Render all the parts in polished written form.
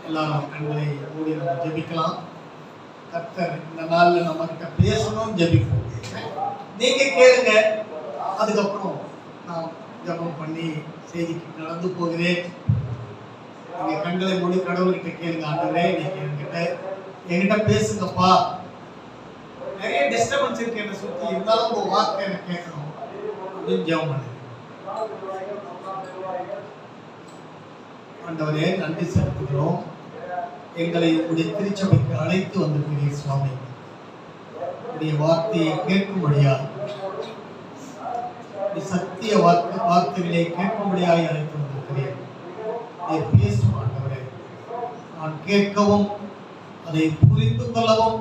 எல்லாரும் கண்களை மூடி நம்ம ஜெபிக்கலாம். கர்த்தர் இந்த நாளில் நம்ம கிட்ட பேசணும், ஜெபிப்போம். நீங்க கேளுங்க, அதுக்கப்புறம் நான் ஜெபம் பண்ணி செய்திக்கு கடந்து போகிறேன். நீங்க கண்களை மூடி கடவுள்கிட்ட கேளுங்க, ஆண்டவரே இன்னைக்கு என்கிட்ட பேசுங்கப்பா. நிறைய டிஸ்டர்பன்ஸ் இருக்கு என்ன சுத்தி, இருந்தாலும் உங்க வார்த்தை எனக்கு கேட்கணும் அப்படின்னு ஜெபம் பண்ணுங்க. ஆண்டவரே நன்றி செலுத்துகிறோம். எங்களை உடைய திருச்சபைக்கு அழைத்து வந்திருக்கிறீர் சுவாமி. உடைய வார்த்தையை கேட்கும்படியாக, சத்திய வார்த்தைகளை கேட்கும்படியாக அழைத்து வந்திருக்கிறேன். அதை பேசும் ஆண்டவரே, நான் கேட்கவும் அதை புரிந்து கொள்ளவும்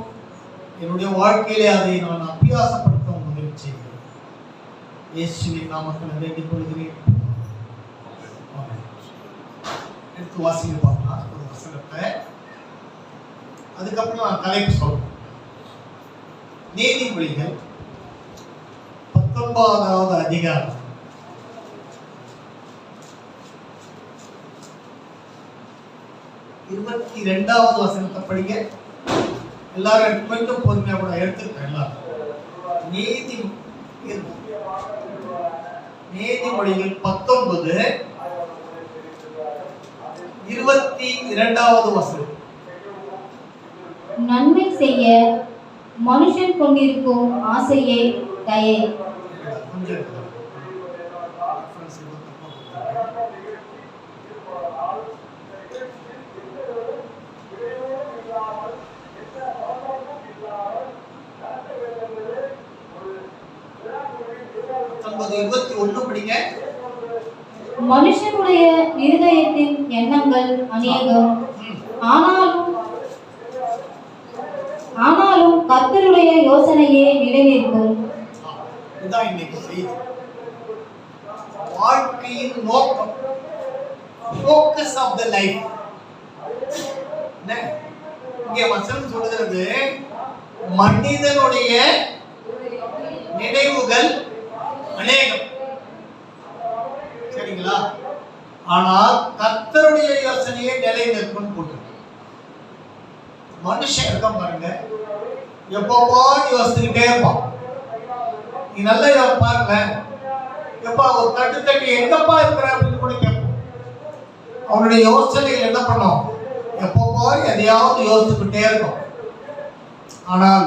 என்னுடைய வாழ்க்கையிலே அதை நான் அபியாசப்படுத்தவும் உதவி செய்கிறேன். இயேசுவின் நாமத்தில் வேண்டிக் கொள்கிறேன். எடுத்து வாசிக்க பார்க்கலாம் ஒரு வசனத்தை. அதுக்கப்புறம் நான் தலைப்பு சொல்றேன். நீதிமொழிகள் 19வது அதிகாரம் 22வது வசனத்தை படிங்க. எல்லாரும் கொஞ்சம் பொறுமையா கூட எடுத்துருக்கேன். எல்லாரும் நீதிமொழிகள் 19:22வது வசனம். நன்மை செய்ய மனுஷன் கொண்டிருக்கும் ஆசையே தயை. படிங்க. மனுஷனுடைய இருதயத்தின் எண்ணங்கள் அநேகம், ஆனாலும் கர்த்தருடைய யோசனையே நிலைநிற்கும். இதுதான் இன்னைக்கு செய்தி. வாழ்க்கையின் நோக்கம், focus of the life. இங்கே வசனம் சொல்கிறது, மனிதனுடைய நினைவுகள் அநேகம். சரிங்களா? ஆனால் கர்த்தருடைய யோசனையை நிலை நிற்கும் போட்டு மனுஷன் இருக்கான் பாருங்க, எப்பப்போ யோசிச்சுக்கிட்டே இருப்பான். நீ நல்லா பாருங்க, எப்பா ஒரு தட்டு எங்கப்பா இருக்கிற அப்படின்னு கூட கேட்போம். அவனுடைய யோசனைகள் என்ன பண்ணும், எப்பப்போ எதையாவது யோசிச்சுக்கிட்டே இருக்கும். ஆனால்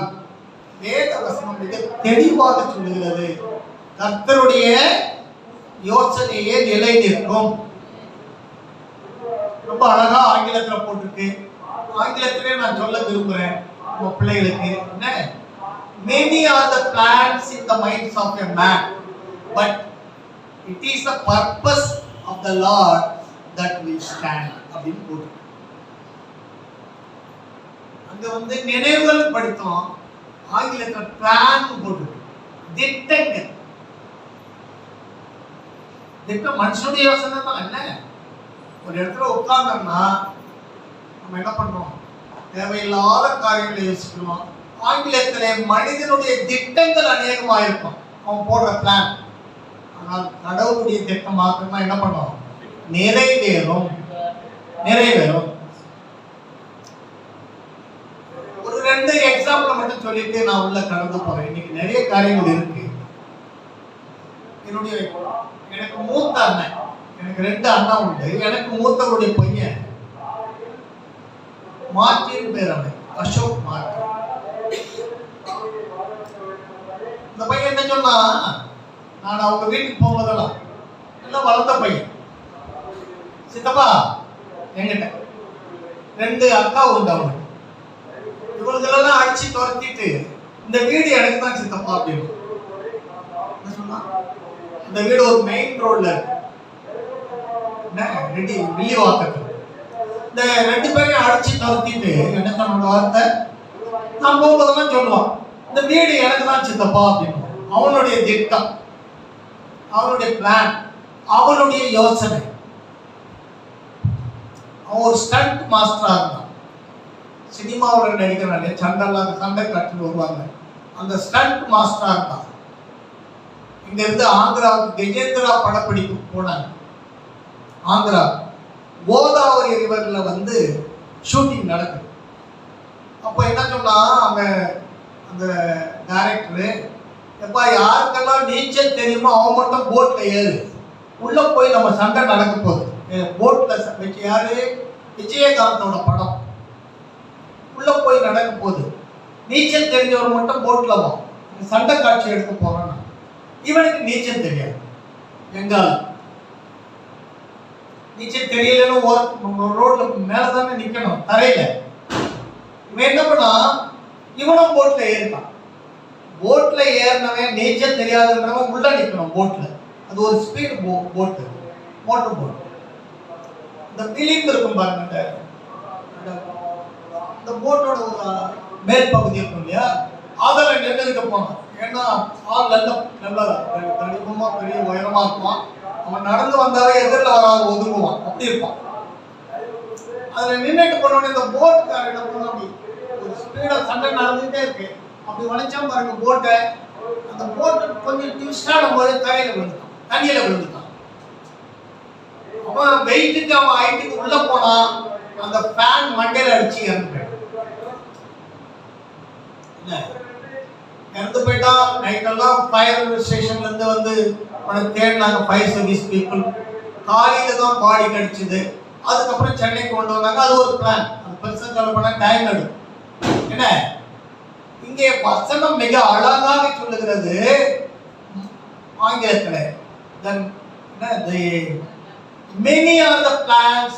வேத வசனம் மிக தெளிவாக சொல்லுகிறது, கர்த்தருடைய யோசனையே நிலை நிற்கும். ரொம்ப அழகா ஆங்கிலத்துல போட்டிருக்கு. ஆங்கிலத்திலே நான் சொல்ல விரும்புறேன் நம்ம பிள்ளைகளுக்கு. என்ன, many are the plans in the minds of a man, but it is the purpose of the Lord that will stand. அப்படின்னு போட்டிருக்கு. அங்க நினைவுகள் படித்தோம், ஆங்கிலத்தில் பிளான் போட்டிருக்கு. திட்டங்கள், திட்டம் மனுஷனுடைய யோசனை தான். என்ன, ஒரு இடத்துல உட்கார்ந்தோம்னா நம்ம என்ன பண்றோம், தேவையில்லாத காரியங்களை யோசிக்கிறோம். ஆங்கிலத்திலே மனிதனுடைய திட்டங்கள் அநேகமாக இருக்கும், அவன் போடுற பிளான். ஆனால் கடவுளுடைய திட்டம் மாத்திரமா என்ன பண்ணும், நிறைவேறும். ஒரு 2 எக்ஸாம்பிள் மட்டும் சொல்லிட்டு நான் உள்ள கடந்து போறேன். இன்னைக்கு நிறைய காரியங்கள் இருக்கு. எனக்கு மூத்த அண்ணன், எனக்கு 2 அண்ணா உண்டு. எனக்கு மூத்தவருடைய பையன் மார்ட்டின் பேர், அவன் அசோக் மார்ட்டின். இந்த பையன் என்ன சொன்னா, நான் அவங்க வீட்டுக்கு போகும்போதெல்லாம் எல்லாம் வளர்ந்த பையன், சித்தப்பா என்கிட்ட 2 அக்கா உண்டு அவனுக்கு, இவங்களெல்லாம் அடிச்சு துரத்திட்டு இந்த வீடு எனக்கு தான் சித்தப்பா அப்படின்னு சொன்னா. இந்த வீடு ஒரு மெயின் ரோட்ல இருக்கு, வில்லிவாக்கத்துல. இந்த 2 பேரையும் அடிச்சு துரத்திட்டு என்ன சொன்ன வார்த்தை, நான் போகும்போதெல்லாம் சொல்லுவான், இந்த வீடு எனக்கு தான் சித்தப்பா அப்படின்னு. அவனுடைய திட்டம், அவனுடைய பிளான், அவனுடைய யோசனை. அவன் ஒரு ஸ்டண்ட் மாஸ்டரா இருந்தான். சினிமாவில் நடிக்கிறாங்க, சண்டை காட்டுன்னு வருவாங்க, அந்த ஸ்டண்ட் மாஸ்டரா இருந்தான். இங்க இருந்து ஆந்திராவுக்கு கஜேந்திரா படப்பிடிப்பு போனாங்க. ஆந்திரா கோதாவரி ரிவர்ல ஷூட்டிங் நடக்குது. அப்போ என்ன சொன்னா அந்த அந்த டைரக்டரு, எப்பா யாருக்கெல்லாம் நீச்சல் தெரியுமோ அவன் மட்டும் போட்ல ஏறு, உள்ள போய் நம்ம சண்டை நடக்க போகுது. போட்ல வச்சு யாரு, விஜயகாந்தோட படம், உள்ள போய் நடக்க போகுது. நீச்சல் தெரிஞ்சவர் மட்டும் போட்ல வா, சண்டை காட்சி எடுக்க போறான். இவனுக்கு நீச்சல் தெரியாது, எங்கால நீச்சல் தெரியலன்னு ரோட்ல மேலதானே நிக்கணும், தரையில. இவன் என்ன பண்ணா, இவனும் போட்ல ஏறிட்டான். போட்ல ஏறினவன் நீச்சல் தெரியாதுன்றவன் உள்ள நிக்கணும் போட்ல. அது ஒரு ஸ்பீட் போட்டு, மோட்டர் போட். இந்த பிலிம் இருக்கும் பாருங்க, இந்த போட்டோட ஒரு மேல் பகுதி இருக்கும் இல்லையா, அதில் நின்றுகிட்டு போனான். ஏன்னா ஆள் நல்ல தடிப்பமா பெரிய உயரமா இருப்பான். அவன் நடந்து வந்தாவே எதிரில் வராது ஒதுங்குவான், அப்படி இருப்பான். அதுல நின்றுட்டு போனோட இந்த போட்டுக்கார என்ன பண்ண, அப்படி ஒரு ஸ்பீடா சண்டை நடந்துகிட்டே இருக்கு. அப்படி வளைச்சா பாருங்க போட்டை. அந்த போட்டு கொஞ்சம் ட்விஸ்டான போது தரையில விழுந்துட்டான், தண்ணியில விழுந்துட்டான். அவன் வெயிட்டுக்கு அவன் ஹைட்டுக்கு உள்ள போனா அந்த ஃபேன் மண்டையில அடிச்சு இறந்துட்டான். இறந்து போயிட்டான். நைட்டெல்லாம் ஃபயர் ஸ்டேஷன்ல இருந்து வந்து அவனை தேடினாங்க, ஃபயர் சர்வீஸ் பீப்புள். காலையில தான் பாடி கிடைச்சது. அதுக்கப்புறம் சென்னைக்கு கொண்டு வந்தாங்க. அது ஒரு பிளான், அது பெருசாக சொல்ல டைம் எடுக்கும். என்ன இங்கே வசனம் மிக அழகாக சொல்லுகிறது ஆங்கிலத்தில். many are the plans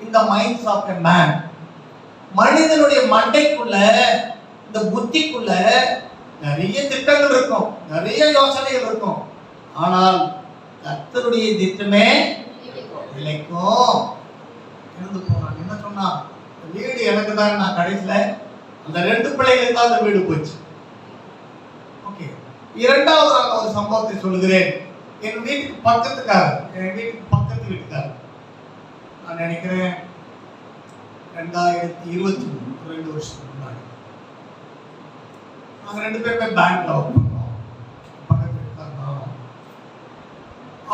in the minds of a man. மனிதனுடைய மண்டைக்குள்ள, இந்த புத்திக்குள்ள நிறைய திட்டங்கள் இருக்கும், நிறைய யோசனைகள் இருக்கும். ஆனால் கர்த்தருடைய திட்டமே நிலைக்கும். இருந்து போனான். என்ன சொன்னா, வீடு எனக்கு தான். நான் கடைசியில அந்த 2 பிள்ளைகளுக்கு தான் அந்த வீடு போச்சு. ஓகே, இரண்டாவது நான் ஒரு சம்பவத்தை சொல்லுகிறேன். என் வீட்டுக்கு பக்கத்துக்காரர், என் வீட்டுக்கு பக்கத்து வீட்டுக்காரர், நான் நினைக்கிறேன் 2023, 2 வருஷத்துக்கு முன்னாடி. நாங்கள் 2 பேருமே பேங்க்ல ஒர்க் பண்ணோம். பக்கத்து வீட்டுக்காரர்.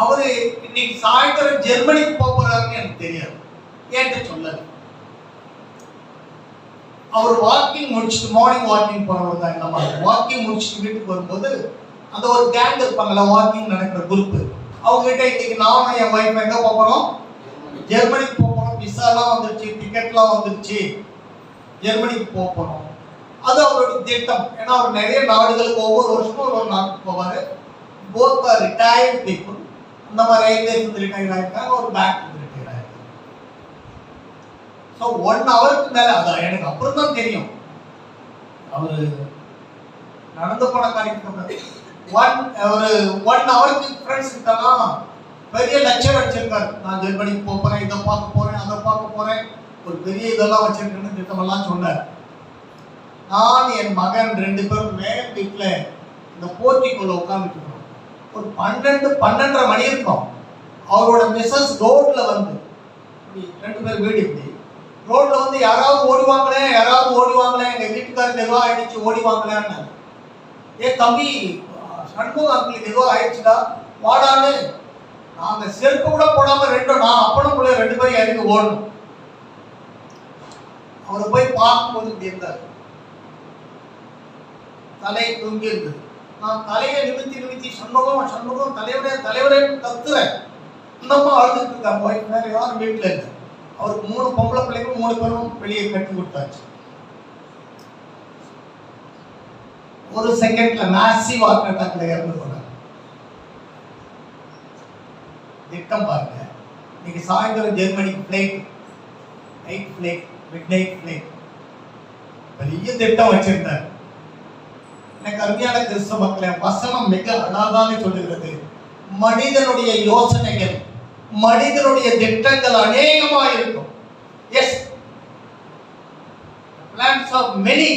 அவரு இன்னைக்கு சாயந்தரம் ஜெர்மனிக்கு போறாருன்னு எனக்கு தெரியாது, ஏன்ட்டு சொல்லல. அவர் வாக்கிங் முடிச்சுட்டு, மார்னிங் வாக்கிங் போறவர் தான். என்ன மாதிரி வாக்கிங் முடிச்சுட்டு வீட்டுக்கு வரும்போது அந்த ஒரு கேங் இருப்பாங்கல்ல, வாக்கிங் நடக்கிற குரூப், அவங்க கிட்ட இன்னைக்கு நானும் என் வைஃப் எங்க போறோம், ஜெர்மனிக்கு போறோம், விசாலாம் வந்துருச்சு, டிக்கெட்லாம் வந்துருச்சு, ஜெர்மனிக்கு போறோம். அது அவருடைய திட்டம். ஏன்னா அவர் நிறைய நாடுகளுக்கு ஒவ்வொரு வருஷமும் ஒரு நாட்டுக்கு போவாரு. Both are retired people. அந்த மாதிரி ரயில்வே ரிட்டையர் ஆயிருக்காங்க, ஒரு பேங்க் ரிட்டையர் ஆயிருக்காங்க. ஸோ 1 ஹவருக்கு மேல, அதான் எனக்கு அப்புறம் தான் தெரியும் அவரு நடந்து போன காரியத்துக்கு. ஒரு 1 ஹவருக்கு ஃப்ரெண்ட்ஸ் கிட்டலாம் பெரிய லட்சம் வச்சிருக்காரு. நான் ஜெர்மனிக்கு போறேன், இதை பார்க்க போறேன், அதை பார்க்க போறேன், ஒரு பெரிய இதெல்லாம் வச்சிருக்கேன்னு திட்டமெல்லாம் சொன்னார். நான் என் மகன் 2 பேரும் மேல் வீட்டில் இந்த போர்ட்டிக்குள்ள உட்காந்துட்டு இருக்கோம். ஒரு 12:30 மணி இருக்கும். அவரோட மிஸ்ஸஸ் ரோட்ல வந்து, 2 பேர் வீடு இப்படி ரோட்ல வந்து யாராவது ஓடுவாங்களே, யாராவது ஓடுவாங்களே, எங்க வீட்டுக்காரருக்கு எதுவும் ஆயிடுச்சு ஓடிவாங்களேன்னு. ஏ தம்பி, சண்முக அங்கிளுக்கு ஏதோ ஆயிடுச்சுடா, வாடான்னு. நாங்க செருப்பு கூட போடாம நான் அப்பனும் 2 பேரும் இறங்கி ஓடணும். அவரை போய் பார்க்கும்போது இப்படி இருந்தார், தலை தூங்கி இருந்தது. நான் தலையை நிமித்தி சண்முகம் சண்முகம் தலைவரே கத்துறேன். இன்னமும் அழுதுட்டு இருக்காங்க. ஒய்ஃப் வேற யாரும் வீட்டில் இல்லை. அவருக்கு 3 பொம்பளை பிள்ளைங்க, 3 பேரும் வெளியே கட்டி கொடுத்தாச்சு. ஒரு செகண்ட்ல மேசிவ் ஹார்ட் அட்டாக்ல இறந்து போனார். திட்டம் பாருங்க. இன்னைக்கு சாயந்தரம் ஜெர்மனிக்கு flight, night flight, midnight flight, பெரிய திட்டம் வச்சிருந்தார். எனக்கு அருமையான கிறிஸ்தவ மக்களே, வசனம் மிக அழகாக சொல்லுகிறது. மனிதனுடைய யோசனைகள், மனிதனுடைய திட்டங்கள் அநேகமா இருக்கும். எஸ், பிளான்ஸ் ஆஃப் மெனி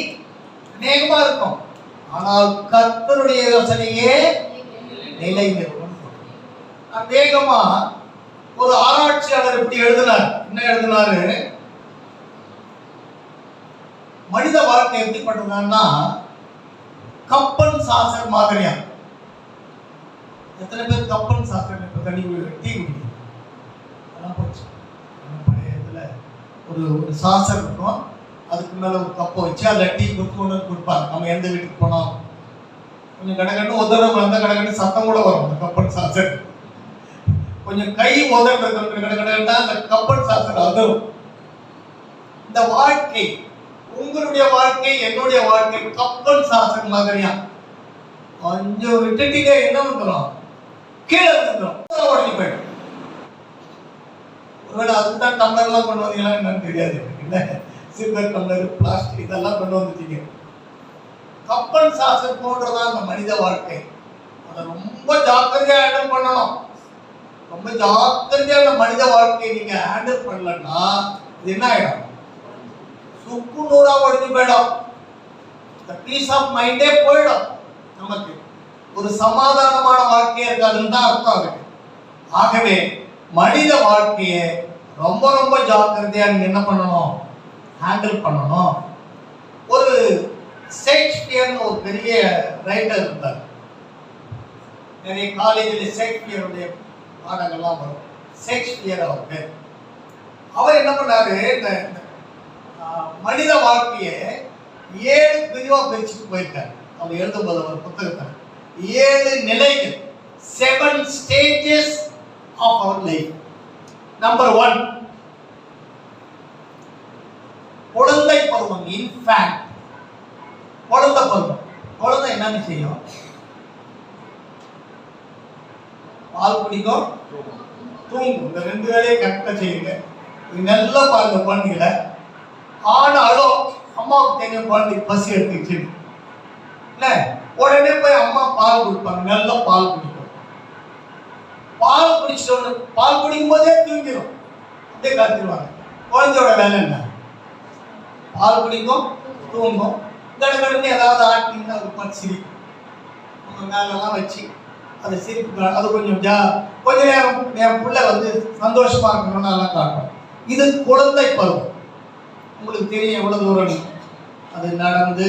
அநேகமா இருக்கும். ஆனால் கர்த்தருடைய யோசனையே நிலை நிற்கும். வேகமா ஒரு ஆராய்ச்சியாளர் இப்படி எழுதினார். என்ன எழுதினாரு? மனித வாழ்க்கை எப்படி பண்ணுறான்னா கப்பன் சாசர் மாதிரியா. எத்தனை பேர் கப்பன் சாசர் இப்ப தண்ணி டீ குடிக்கிறோம்? அதெல்லாம் போச்சு. பழைய இதுல ஒரு ஒரு சாசர் இருக்கும், அதுக்கு மேலே ஒரு கப்பை வச்சு அதில் டீ கொண்டு கொடுப்பாங்க. நம்ம எந்த வீட்டுக்கு போனோம் கொஞ்சம் கடகன்னு உதறம் அந்த கடகன்னு சத்தம் கூட வரும் அந்த கப்பன் சாசர். கொஞ்சம் கை உதறது கடகடன்னா அந்த கப்பன் சாசர் உதரும். இந்த வாழ்க்கை, உங்களுடைய வாழ்க்கை, என்னுடைய வாழ்க்கை கப்பன் சாசர் மாதிரியா. கொஞ்சம் விட்டுட்டீங்க என்ன வந்துடும், கீழே வந்துடும், உடஞ்சி போயிடும். ஒருவேளை அதுதான் டம்ளர்லாம் கொண்டு வந்தீங்களா என்னன்னு தெரியாது இல்லை, சில்வர் டம்ளர், பிளாஸ்டிக் இதெல்லாம் கொண்டு வந்துட்டீங்க. கப்பன் சாசர் போன்றதான் அந்த மனித வாழ்க்கை. அதை ரொம்ப ஜாக்கிரதையா ஹேண்டில் பண்ணணும். ரொம்ப ஜாக்கிரதையா அந்த மனித வாழ்க்கையை நீங்க ஹேண்டில் பண்ணலன்னா இது என்ன ஆயிடும், சுக்கு நூறா உடஞ்சு போயிடும். பீஸ் ஆஃப் மைண்டே போயிடும். நமக்கு ஒரு சமாதானமான வாழ்க்கையே இருக்காதுன்னு தான் அர்த்தம் இருக்கு. ஆகவே மனித வாழ்க்கையை ரொம்ப ரொம்ப ஜாக்கிரதையா நீங்க என்ன பண்ணணும், ஹேண்டில் பண்ணணும். ஒரு ஷேக்ஸ்பியர்னு ஒரு பெரிய ரைட்டர் இருந்தார். நிறைய காலேஜில் ஷேக்ஸ்பியருடைய பாடங்கள்லாம் வரும். ஷேக்ஸ்பியர் அவர் பேர். அவர் என்ன பண்ணாரு, இந்த மனித வாழ்க்கையை 7 பிரிவா பிரிச்சுட்டு போயிருக்காரு. அவர் எழுதும்போது ஒரு புத்தகத்தில் 7 நிலைகள், 7 stages of our life. Number 1 குழந்தை பருவம், இன்ஃபேன்ட். குழந்தை பருவம். குழந்தை என்னன்னு செய்யும், பால் குடிக்கும், தூங்கும். இந்த 2 வேலையை கரெக்டாக செய்யுங்க. நல்லா பாருங்க குழந்தைகளை. ஆனாலும் அம்மாவுக்கு தெரியும் குழந்தைக்கு பசி எடுத்துச்சு இல்லை, உடனே போய் அம்மா பால் குடிப்பாங்க, நல்லா பால் குடிக்கும். பால் குடிச்சிட்டு பால் குடிக்கும் போதே தூங்கிடும், அப்படியே காத்திருவாங்க. குழந்தையோட வேலை என்ன, பால் குடிக்கும், தூங்கும். கடற்கடன்னு ஏதாவது ஆட்டிங்கன்னா அது பார்த்து சிரிக்கும். நம்ம மேலெல்லாம் வச்சு அதை சிரிப்பு, அது கொஞ்சம் கொஞ்ச நேரம் என் பிள்ளை சந்தோஷமா இருக்கணும்னு எல்லாம் காட்டும். இது குழந்தை பருவம். உங்களுக்கு தெரியும் எவ்வளவு தூரம் அது நடந்து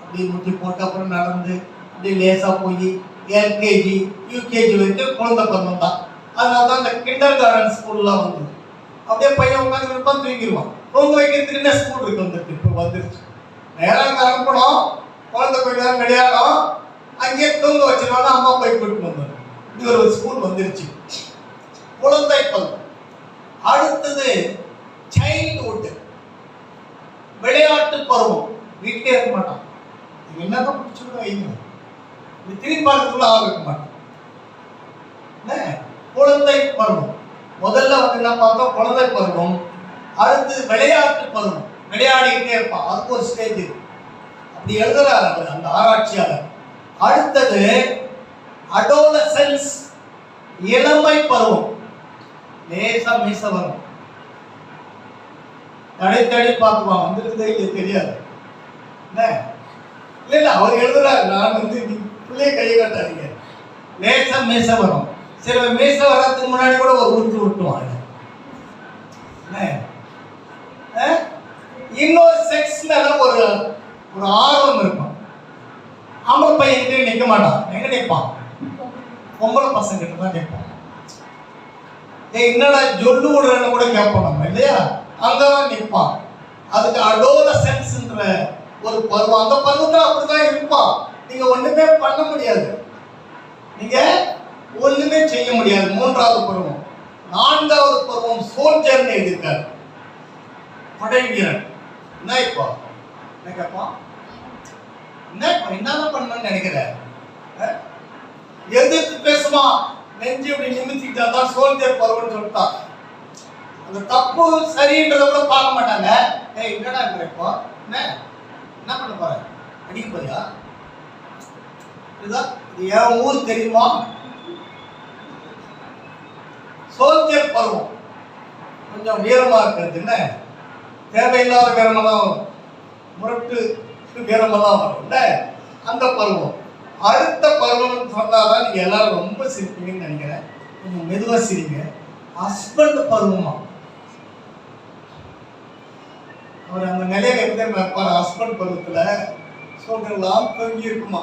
அப்படி முட்டி போட்டு அப்புறம் நடந்து அப்படியே லேசா போய் எல்கேஜி யூகேஜி வரைக்கும் குழந்தை பருவம் தான். அதனால தான் இந்த கிண்டர் கார்டன் ஸ்கூல்லாம் வந்து அப்படியே பையன் உட்காந்து இருப்பான், தூங்கிடுவான். தூங்க வைக்கிறதுக்கு என்ன ஸ்கூல் இருக்கு வந்துட்டு, இப்போ வந்துருச்சு. நேரம் அனுப்பணும், குழந்தை போய் நேரம் விளையாடும், அங்கேயே தூங்க வச்சிருவாங்க, அம்மா போய் கூட்டு வந்துடும். இப்படி ஒரு ஸ்கூல் வந்துருச்சு. குழந்தை பருவம். அடுத்தது சைல்ட்ஹுட், விளையாட்டு பருவம். வீட்டிலே இருக்க மாட்டான், என்னதான் பிடிச்சுக்கூட வைங்க, திரும்பி பார்க்கறதுக்குள்ள ஆக இருக்க மாட்டான். குழந்தை பருவம் முதல்ல என்ன பார்த்தோம், குழந்தை பருவம். அடுத்தது விளையாட்டு பருவம், விளையாடிக்கிட்டே இருப்பான், அதுக்கு ஒரு ஸ்டேஜ் இருக்கு. அப்படி எழுதுறாரு அவர் அந்த ஆராய்ச்சியாளர். அடுத்தது அடோலசன்ஸ், இளமை பருவம். லேசா மீச வரும், தடை பார்க்குவான், வந்துருக்குதே இது தெரியாது. இல்ல அவர் எழுதுறாரு, நான் பிள்ளைய கையை காட்டாதீங்க. லேசா மீச வரும். சில மீச வர்றதுக்கு முன்னாடி கூட ஒரு உருட்டு விட்டுவாங்க. இன்னொரு செக்ஸ் மேல ஒரு ஆர்வம் இருக்கும். ஆம்பளை பையன் நிற்க மாட்டான், எங்க நிற்பான், பொம்பளை பசங்க கிட்ட தான் நிற்பான். என்னடா ஜொல்லு விடுறன்னு கூட கேட்போம் நம்ம இல்லையா, அங்கதான் நிற்பான். அதுக்கு அடோலசன்ஸ்ன்ற ஒரு பருவம். அந்த பருவத்தில் அப்படிதான் இருப்பான். நீங்க ஒண்ணுமே பண்ண முடியாது, நீங்க ஒண்ணுமே செய்ய முடியாது. 3வது பருவம். 4வது பருவம் சோல்ஜர்னு எழுதியிருக்காரு, படை வீரன். என்ன இப்போ என்ன கேட்பான், என்னதான் பண்ணணும்னு நினைக்கிற, எதிர்த்து பேசுமா, நெஞ்சு இப்படி நிமித்திக்கிட்டா தான் சோல்ஜர் பருவம்னு சொல்லிட்டான். அந்த தப்பு சரின்றத கூட பார்க்க மாட்டாங்க. என்னடா இப்போ என்ன பண்ண போற, அடிக்க போறியா, இதுதான் இது என் ஊர் தெரியுமா. சோல்ஜர் பருவம் கொஞ்சம் வீரமா இருக்கிறது, என்ன தேவையில்லாத வீரமெல்லாம் வரும், முரட்டு வீரமெல்லாம் வரும், அந்த பருவம். அடுத்த பருவம் சொன்னாதான் நீங்க எல்லாரும் ரொம்ப சிரிப்பீங்கன்னு நினைக்கிறேன். கொஞ்சம் மெதுவா சிரிங்க. ஹஸ்பண்ட் பருவமா, அவர் அந்த நிலையில எப்படி இருப்பார், ஹஸ்பண்ட் பருவத்துல சொல்றலாம் தொங்கி இருக்குமா,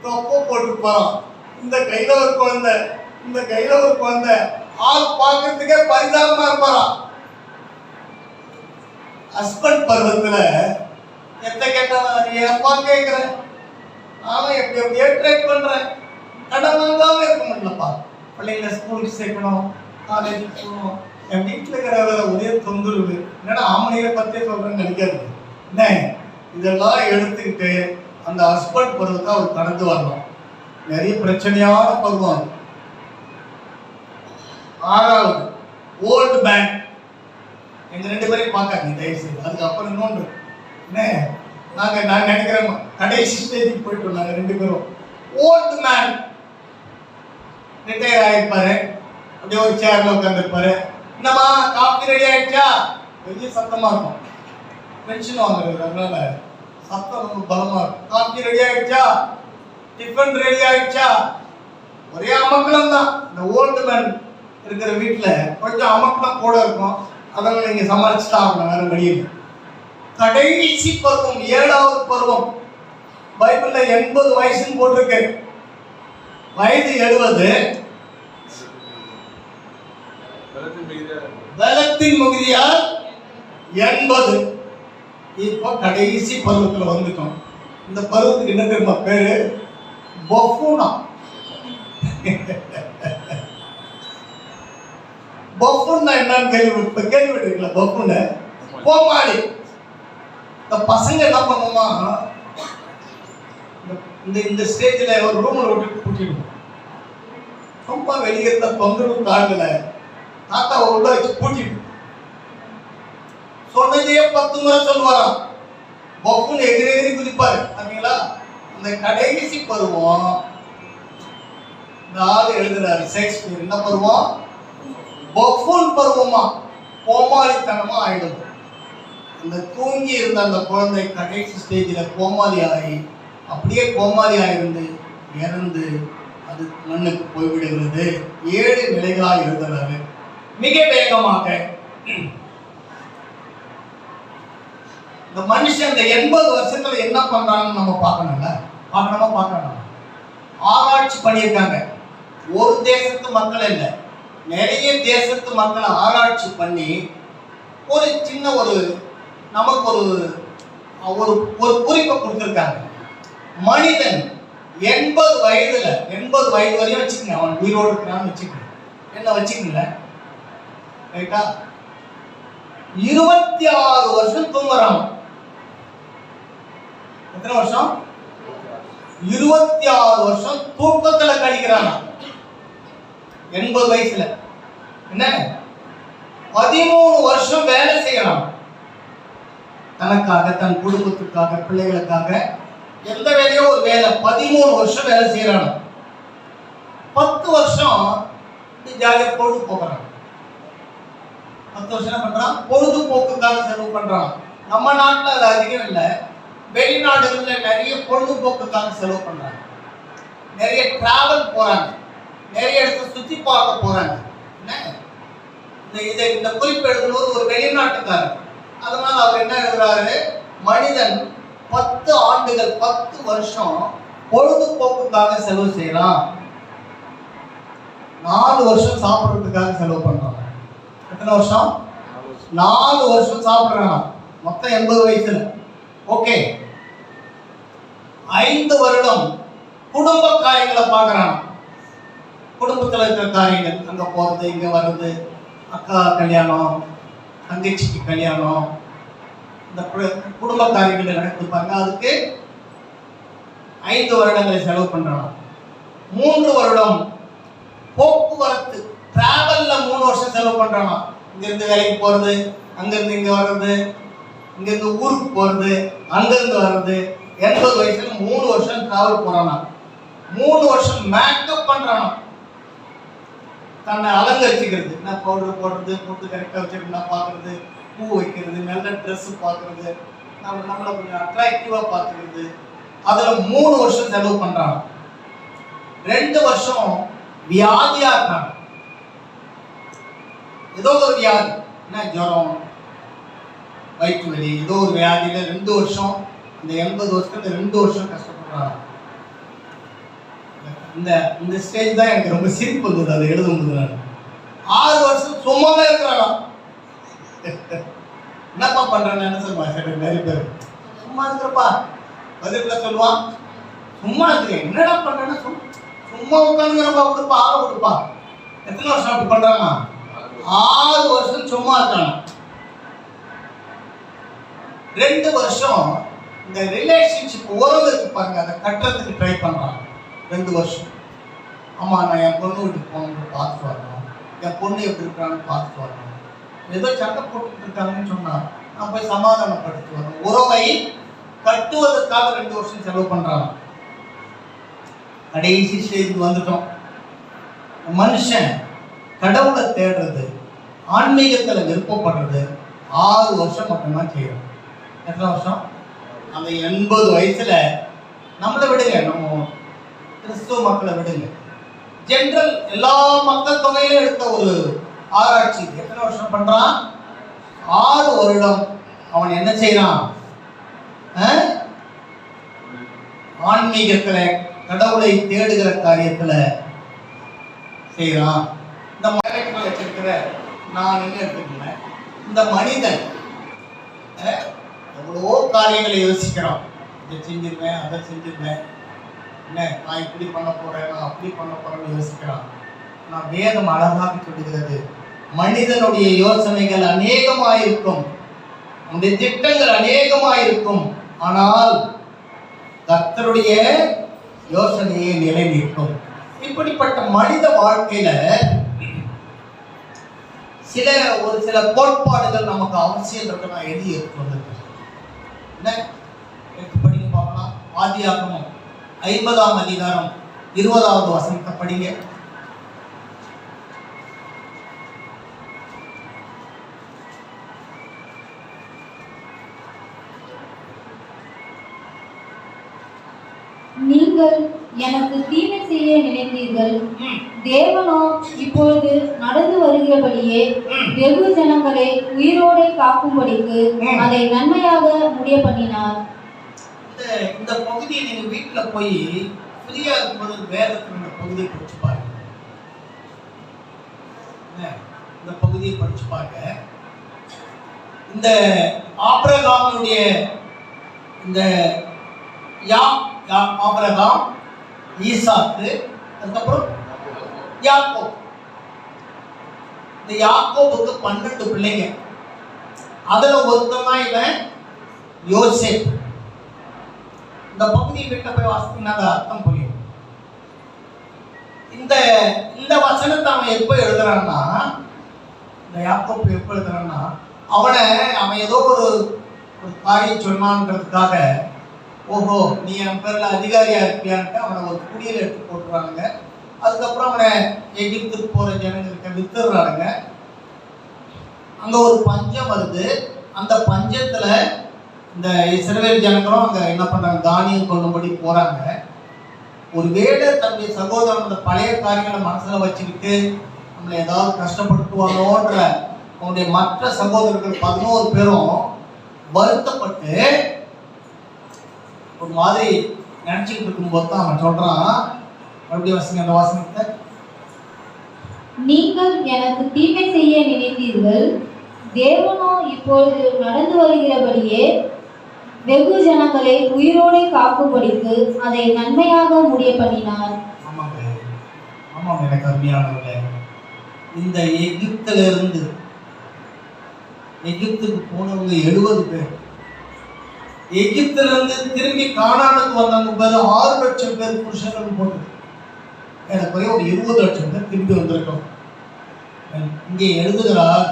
தொப்போ போட்டுருப்பாராம். இந்த கையில ஒரு குழந்தை, இந்த கையில ஒரு குழந்தை, ஆள் பார்க்கறதுக்கே பரிதாபமா இருப்பாராம். ஹஸ்பண்ட் பருவத்துல எத்த கேட்டாலும் ஏப்பா கேட்கிறேன், நானும் எப்படி எப்படியே ட்ரை பண்றேன், கடன் வாங்காம இருக்க முடியலப்பா. பிள்ளைங்களை ஸ்கூலுக்கு சேர்க்கணும், காலேஜுக்கு போகணும், என் வீட்டில் இருக்கிற ஒரே தொந்தரவு. என்னடா ஆம்பளைகளை பத்தே சொல்றேன்னு நினைக்காது. என்ன இதெல்லாம் எடுத்துக்கிட்டு அந்த ஹஸ்பண்ட் பருவத்தை அவர் கடந்து வரணும். நிறைய பிரச்சனையான பருவம். ஆறாவது ஓல்டு மேன். எங்க 2 பேரையும் பார்க்காங்க தயவு செய்து. அதுக்கப்புறம் இன்னொன்று என்ன, நான் நினைக்கிறேன் கடைசி ஸ்டேஜுக்கு போயிட்டு நாங்க 2 பேரும். ஓல்டு மேன் ரிட்டையர் ஆயிருப்பாரு, அப்படியே ஒரு சேர்ல உட்காந்துருப்பாரு. என்னம்மா காஃபி ரெடி ஆயிடுச்சா? பெரிய சத்தமா இருக்கும், பென்ஷன் வாங்குறது, அதனால சத்தம் ரொம்ப பலமா இருக்கும். காஃபி ரெடி ஆயிடுச்சா, டிஃபன் ரெடி ஆயிடுச்சா, ஒரே அமக்கலம் தான். இந்த ஓல்டு மேன் இருக்கிற வீட்டுல கொஞ்சம் அமக்கலம் கூட இருக்கும். அதனால நீங்க சமாளிச்சுட்டா ஆகணும், வேற வழியில். கடைசி பருவம் 7வது பருவம். பைபிள்ல 80 வயசுன்னு போட்டிருக்கு. வயது 70, பலத்தின் மிகுதியால் 80. இப்ப கடைசி பருவத்துல வந்துட்டோம். இந்த பருவத்துக்கு என்ன தெரியுமா பேரு? பஃபூனா. பஃபூன்னா என்னன்னு கேள்விப்பட்டிருக்கீங்களா? பஃபூன் கோமாளி. இந்த பசங்க என்ன பண்ணுமா, இந்த ஸ்டேஜ்ல ஒரு ரூம்ல விட்டு பூட்டிடுவோம். ரொம்ப வெளியே இருந்த தொந்தரவு காட்டுல தாத்தா உள்ள வச்சு பூட்டிட்டு சொன்னதையே 10 முறை சொல்லுவாராம். பஃபூன் எகிரி எகிரி குதிப்பாரு. பாத்தீங்களா? அந்த கடைசி பருவம் இந்த ஆள் எழுதுறாரு ஷேக்ஸ்பியர். என்ன பருவம்? பஃபூன் பருவமா, கோமாளித்தனமா ஆயிடும். அந்த தூங்கி இருந்த அந்த குழந்தை கடைசி ஸ்டேஜில் கோமாளி ஆகி, அப்படியே கோமாளி ஆயிருந்து இறந்து அது மண்ணுக்கு போய்விடுகிறது. 7 நிலைகளாக எழுதுறாரு மிக வேகமாக. இந்த மனுஷன் இந்த 80 வருஷத்துல என்ன பண்றான்னு நம்ம பார்க்கணும்ல. பார்க்கணும். ஆராய்ச்சி பண்ணியிருக்காங்க. ஒரு தேசத்து மக்கள் இல்லை, நிறைய தேசத்து மக்களை ஆராய்ச்சி பண்ணி ஒரு சின்ன நமக்கு ஒரு குறிப்பை கொடுத்துருக்காங்க. மனிதன் 80 வயதுல 80 வயது வரையும் வச்சுக்கங்க, அவன் உயிரோடு இருக்கிறான்னு வச்சுக்கங்க, என்ன வச்சுக்கல ரைட்டா, 26 வருஷம் தூங்குறான். எத்தனை வருஷம்? 26 வருஷம் தூக்கத்துல கழிக்கிறான் 80 வயசுல. என்ன 13 வருஷம் வேலை செய்யலாம் தனக்காக, தன் குடும்பத்துக்காக, பிள்ளைகளுக்காக. எந்த வேலையோ ஒரு வேலை 13 வருஷம் வேலை செய்யறான். 10 வருஷம் ஜாலியா பொழுது போக்குறான். 10 வருஷம் என்ன பண்றான்? பொழுதுபோக்குக்காக செலவு பண்றான். நம்ம நாட்டுல அது அதிகம் இல்லை, வெளிநாடுகள்ல நிறைய பொழுதுபோக்குக்காக செலவு பண்றாங்க. நிறைய டிராவல் போறாங்க, நிறைய இடத்துல சுத்தி பார்க்க போறாங்க. இந்த குறிப்பு எழுதுனது ஒரு வெளிநாட்டுக்காரர். அதனால அவர் என்ன எழுதுறாரு? மனிதன் 10 ஆண்டுகள் 10 வருஷம் பொழுதுபோக்குக்காக செலவு செய்யறான். 4 வருஷம் சாப்பிடுறதுக்காக செலவு பண்றான். எத்தனை வருஷம்? 4 வருஷம் சாப்பிடுறான். மொத்தம் 80 வயசுல. ஓகே, 5 வருடம் குடும்ப காரியங்களை பார்க்கறான். குடும்பத்தில் இருக்கிற காரியங்கள், அங்க போறது, இங்க வர்றது, அக்கா கல்யாணம், தங்கச்சிக்கு கல்யாணம், இந்த குடும்ப காரியங்கள் நடக்குது பாருங்க. அதுக்கு 5 வருடங்களை செலவு பண்றான். 3 வருடம் போக்குவரத்து, டிராவல்ல 3 வருஷம் செலவு பண்றான். இங்க இருந்து வேலைக்கு போறது, அங்க இருந்து இங்க வர்றது, இங்க இருந்து ஊருக்கு போறது, அங்க இருந்து வர்றது. 80 வயசுல 3 வருஷம் டிராவல் போறானா. 3 வருஷம் மேக்கப் பண்றானா, தன்னை அலங்கரிச்சுக்கிறது. என்ன பவுடர் போடுறது, போட்டு கரெக்டாக வச்சுருந்தா பார்க்கறது, பூ வைக்கிறது, நல்ல ட்ரெஸ் பார்க்கறது, நம்மளை கொஞ்சம் அட்ராக்டிவா பார்க்கறது. அதில் 3 வருஷம் செலவு பண்றாங்க. 2 வருஷம் வியாதியா இருக்காங்க. ஏதோ ஒரு வியாதி, என்ன ஜுரம், வயிற்று வலி, ஏதோ ஒரு வியாதியில 2 வருஷம், இந்த 80 வருஷத்துல 2 வருஷம் கஷ்டப்படுறாங்க. இந்த ஸ்டேஜ் தான் எனக்கு ரொம்ப சிரிப்பு வந்தது அதை எழுதும்போது. 6 வருஷம் சும்மாவே இருக்கிறாங்க. என்னப்பா பண்றேன்னு என்ன சொல்லுவான் சரி நிறைய பேர் சும்மா இருக்கிறப்பா பதில சொல்லுவான் சும்மா இருக்கிறேன் என்னடா பண்றேன்னா சும்மா உட்காந்துக்கிறப்பா கொடுப்பா ஆள கொடுப்பா எத்தனை வருஷம் அப்படி பண்றாங்க 6 வருஷம் சும்மா இருக்காங்க 2 வருஷம் இந்த ரிலேஷன்ஷிப் உறவு இருக்கு பாருங்க அதை கட்டுறதுக்கு ட்ரை பண்றாங்க 2 வருஷம் ஆமா நான் என் பொண்ணு வீட்டுக்கு போகணும்னு பார்த்துட்டு வரணும் என் பொண்ணு எப்படி இருக்கிறான்னு பார்த்துட்டு வரணும் ஏதோ சண்டை போட்டுட்டு இருக்காங்கன்னு சொன்னா நான் போய் சமாதானப்படுத்தி வரணும் உறவை கட்டுவதற்காக 2 வருஷம் செலவு பண்றாங்க கடைசி ஸ்டேஜுக்கு வந்துட்டோம் மனுஷன் கடவுளை தேடுறது ஆன்மீகத்துல விருப்பப்படுறது 6 வருஷம் மட்டும்தான் செய்யணும் எத்தனை வருஷம் அந்த 80 வயசுல நம்மளை விடுங்க நம்ம கிறிஸ்துவ மக்களை விடுங்க ஜெனரல் எல்லா மக்கள் தொகையிலும் எடுத்த ஒரு ஆராய்ச்சி எத்தனை வருஷம் பண்றான் 6 வருடம் அவன் என்ன செய்யறான் ஆன்மீகத்துல கடவுளை தேடுகிற காரியத்துல செய்யறான் இந்த மலைகளை வச்சிருக்கிற நான் என்ன எடுத்துக்கிறேன் இந்த மனிதன் எவ்வளவோ காரியங்களை யோசிக்கிறான் இதை செஞ்சிருவேன் அதை செஞ்சிருவேன் என்ன நான் இப்படி பண்ண போறேன் நான் அப்படி பண்ண போறேன்னு யோசிக்கிறான் நான் வேதம் அழகாக சொல்லுகிறது மனிதனுடைய யோசனைகள் அநேகமாயிருக்கும் அவனுடைய திட்டங்கள் அநேகமாயிருக்கும் ஆனால் கர்த்தருடைய யோசனையை நிலை நிற்கும் இப்படிப்பட்ட மனித வாழ்க்கையில ஒரு சில கோட்பாடுகள் நமக்கு அவசியம் இருக்கு நான் எழுதி எடுத்து வந்திருக்கேன் என்ன எடுத்து படிக்க பார்க்கலாம் ஆதியாகமம் 50ஆம் அதிகாரம் 20வது வசனத்தை படிங்க நீங்கள் எனக்கு தீமை செய்ய நினைத்தீர்கள் தேவனோ இப்பொழுது நடந்து வருகிறபடியே வெகு ஜனங்களை உயிரோடே காக்கும்படிக்கு அதை நன்மையாக முடிய பண்ணினார் இந்த பகுதியை நீங்க வீட்டுல போய் ஃப்ரீயா இருக்கும்போது வேதத்துல இந்த பகுதியை படிச்சு பாருங்க இந்த பகுதியை படிச்சு பாருங்க இந்த ஆபிரகாமுடைய இந்த ஆபிரகாம் ஈசாக்கு அதுக்கப்புறம் யாக்கோப் இந்த யாக்கோபுக்கு 12 பிள்ளைங்க அதுல ஒருத்தன் இவன் யோசேப் இந்த பகுதியை கிட்ட போய் வாசித்தீங்கன்னா அர்த்தம் புரியும் இந்த வசனத்தை அவன் எப்ப எழுதுறான்னா இந்த யாக்கோப் எப்ப எழுதுறான்னா அவன் ஏதோ ஒரு காரியம் சொன்னான்றதுக்காக ஓஹோ நீ என் பேர்ல அதிகாரியா இருப்பியான்ட்டு அவனை ஒரு குடியில எடுத்து போட்டுறானுங்க அதுக்கப்புறம் அவனை எகிப்துக்கு போற ஜனங்களுக்கு வித்துடுறானுங்க அங்க ஒரு பஞ்சம் வருது அந்த பஞ்சத்துல இந்த இஸ்ரவேல் ஜனங்களும் அங்க என்ன பண்றாங்க தானியம் கொள்ளும்படி போறாங்க ஒருவேளை தன்னுடைய சகோதரன் அந்த பழைய காரியங்களை மனசுல வச்சுக்கிட்டு நம்மளை ஏதாவது கஷ்டப்படுத்துவானோன்ற அவனுடைய மற்ற சகோதரர்கள் 11 பேரும் வருத்தப்பட்டு ஒரு மாதிரி நினைச்சுட்டு இருக்கும்போது தான் அவன் சொல்றான் மறுபடியும் வாசிங்க அந்த வாசனத்தை நீங்கள் எனக்கு தீமை செய்ய நினைத்தீர்கள் தேவனோ இப்பொழுது நடந்து வருகிறபடியே வெகு ஜனங்களை உயிரோடே காக்கும்படிக்கு அதை நன்மையாக முடிய பண்ணினார் ஆமாங்க எனக்கு அருமையானவர்களே இந்த எகிப்திலிருந்து எகிப்துக்கு போனவங்க 70 பேர் எகிப்திலிருந்து திரும்பி கானானுக்கு வந்தவங்க பேர் 6 லட்சம் பேர் புருஷர்கள் போட்டு எனக்கு ஒரு 20 லட்சம் பேர் திரும்பி வந்திருக்கோம் இங்கே எழுதுகிறார்